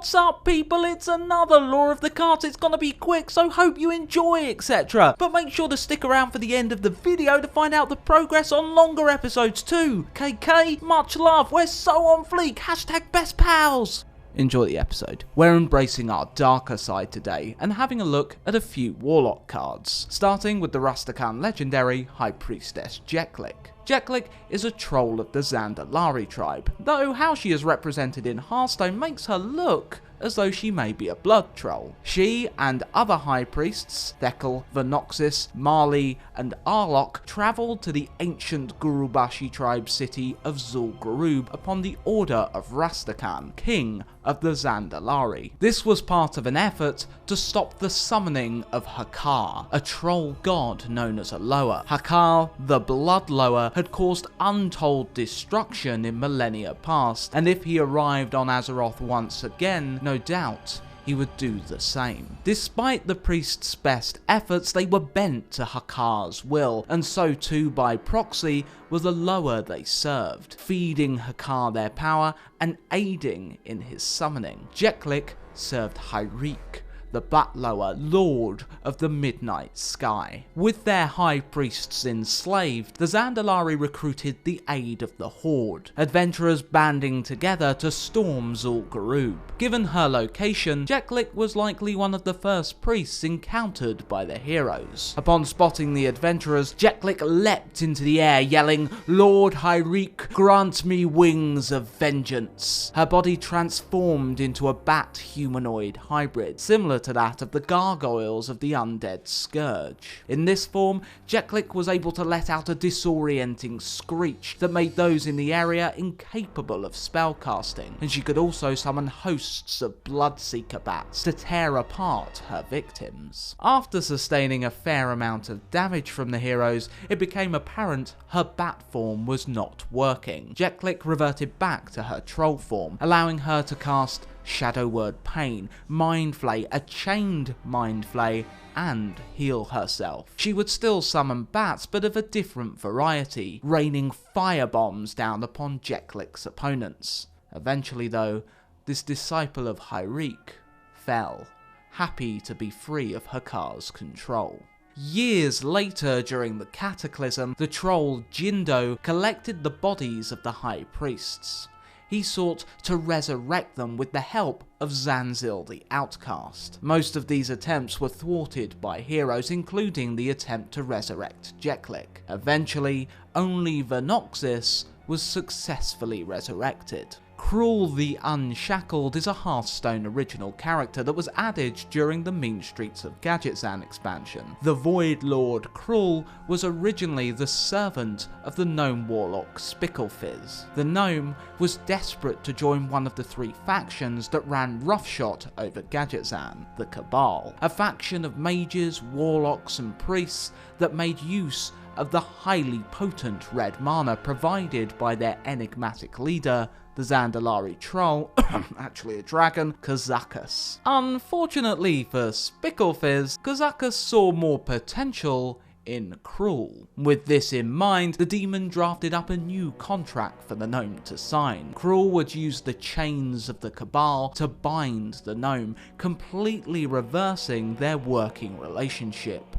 What's up, people? It's another Lore of the Cards. It's gonna be quick, so hope you enjoy, etc. But make sure to stick around for the end of the video to find out the progress on longer episodes too. KK, much love. We're so on fleek. Hashtag best pals. Enjoy the episode. We're embracing our darker side today and having a look at a few Warlock cards, starting with the Rastakhan legendary High Priestess Jeklik. Jeklik is a troll of the Zandalari tribe, though how she is represented in Hearthstone makes her look as though she may be a blood troll. She and other high priests, Thekel, Venoxis, Marley and Warlock, travelled to the ancient Gurubashi tribe city of Zul'Gurub upon the order of Rastakhan, king of the Zandalari. This was part of an effort to stop the summoning of Hir'eek, a troll god known as a lower. Hir'eek, the blood lower, had caused untold destruction in millennia past, and if he arrived on Azeroth once again, no doubt he would do the same. Despite the priest's best efforts, they were bent to Hir'eek's will, and so too by proxy were the lower they served, feeding Hir'eek their power and aiding in his summoning. Jeklik served Hir'eek, the Bat Lower, Lord of the Midnight Sky. With their high priests enslaved, the Zandalari recruited the aid of the Horde, adventurers banding together to storm Zul'Gurub. Given her location, Jeklik was likely one of the first priests encountered by the heroes. Upon spotting the adventurers, Jeklik leapt into the air, yelling, "Lord Hir'eek, grant me wings of vengeance." Her body transformed into a bat-humanoid hybrid, similar to that of the gargoyles of the undead Scourge. In this form, Jeklik was able to let out a disorienting screech that made those in the area incapable of spellcasting, and she could also summon hosts of Bloodseeker bats to tear apart her victims. After sustaining a fair amount of damage from the heroes, it became apparent her bat form was not working. Jeklik reverted back to her troll form, allowing her to cast Shadow Word Pain, Mind Flay, a chained Mind Flay, and heal herself. She would still summon bats, but of a different variety, raining fire bombs down upon Jeklik's opponents. Eventually though, this disciple of Hir'eek fell, happy to be free of Hir'eek's control. Years later, during the Cataclysm, the troll Jin'do collected the bodies of the high priests. He sought to resurrect them with the help of Zanzil the Outcast. Most of these attempts were thwarted by heroes, including the attempt to resurrect Jeklik. Eventually, only Venoxis was successfully resurrected. Cruul the Unshackled is a Hearthstone original character that was added during the Mean Streets of Gadgetzan expansion. The Void Lord Cruul was originally the servant of the gnome warlock Spicklefizz. The gnome was desperate to join one of the three factions that ran roughshod over Gadgetzan, the Cabal, a faction of mages, warlocks and priests that made use of the highly potent red mana provided by their enigmatic leader, the Zandalari troll, actually a dragon, Kazakus. Unfortunately for Spicklefizz, Kazakus saw more potential in Cruul. With this in mind, the demon drafted up a new contract for the gnome to sign. Cruul would use the chains of the Cabal to bind the gnome, completely reversing their working relationship.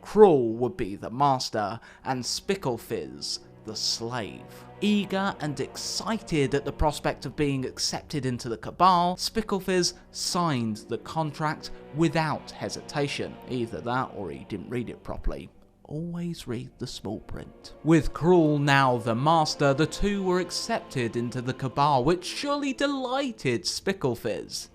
Cruul would be the master, and Spicklefizz the slave. Eager and excited at the prospect of being accepted into the Cabal, Spicklefizz signed the contract without hesitation. Either that or he didn't read it properly. Always read the small print. With Cruul now the master, the two were accepted into the Cabal, which surely delighted Spicklefizz.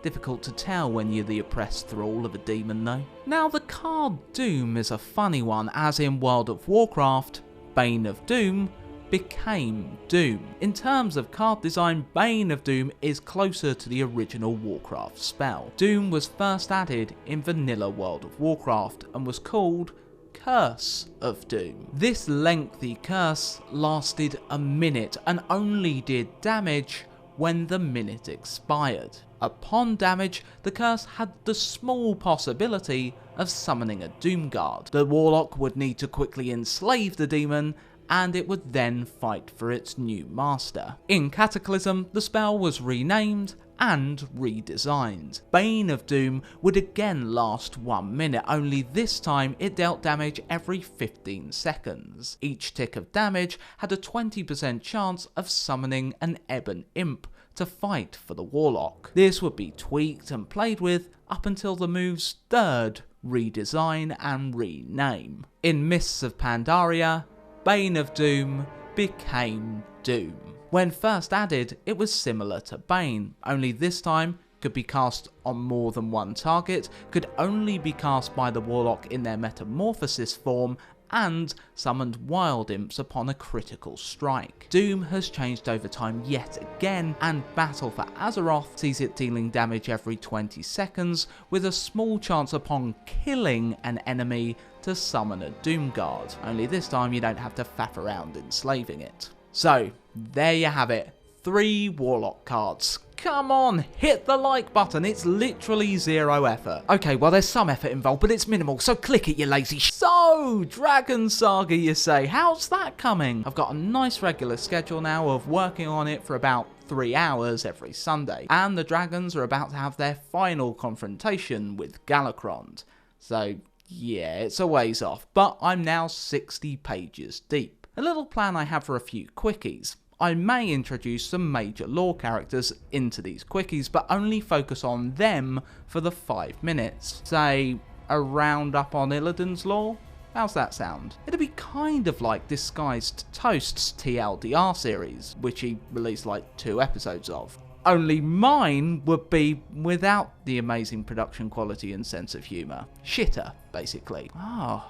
Difficult to tell when you're the oppressed thrall of a demon though. Now the card Doom is a funny one, as in World of Warcraft, Bane of Doom became Doom. In terms of card design, Bane of Doom is closer to the original Warcraft spell. Doom was first added in vanilla World of Warcraft and was called Curse of Doom. This lengthy curse lasted a minute and only did damage when the minute expired. Upon damage, the curse had the small possibility of summoning a Doomguard. The Warlock would need to quickly enslave the demon, and it would then fight for its new master. In Cataclysm, the spell was renamed and redesigned. Bane of Doom would again last 1 minute, only this time it dealt damage every 15 seconds. Each tick of damage had a 20% chance of summoning an Ebon Imp to fight for the Warlock. This would be tweaked and played with up until the move's third redesign and rename. In Mists of Pandaria, Bane of Doom became Doom. When first added, it was similar to Bane, only this time could be cast on more than one target, could only be cast by the Warlock in their Metamorphosis form, and summoned Wild Imps upon a critical strike. Doom has changed over time yet again, and Battle for Azeroth sees it dealing damage every 20 seconds, with a small chance upon killing an enemy to summon a Doom Guard, only this time you don't have to faff around enslaving it. So, there you have it, 3 Warlock cards. Come on, hit the like button, it's literally 0 effort. Okay, well there's some effort involved, but it's minimal, so click it, you lazy So, Dragon Saga you say, how's that coming? I've got a nice regular schedule now of working on it for about 3 hours every Sunday, and the dragons are about to have their final confrontation with Galakrond. So, yeah, it's a ways off, but I'm now 60 pages deep. A little plan I have for a few quickies. I may introduce some major lore characters into these quickies, but only focus on them for the 5 minutes. Say, a roundup on Illidan's lore? How's that sound? It'd be kind of like Disguised Toast's TLDR series, which he released like 2 episodes of. Only mine would be without the amazing production quality and sense of humour. Shitter, basically. Oh,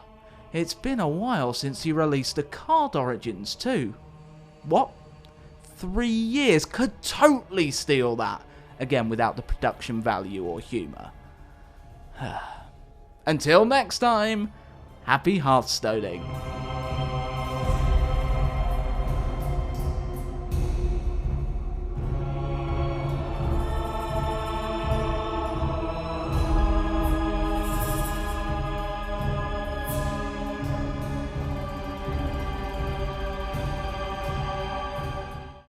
it's been a while since you released a Card Origins too. What? 3 years? Could totally steal that. Again, without the production value or humour. Until next time, happy Hearthstoning.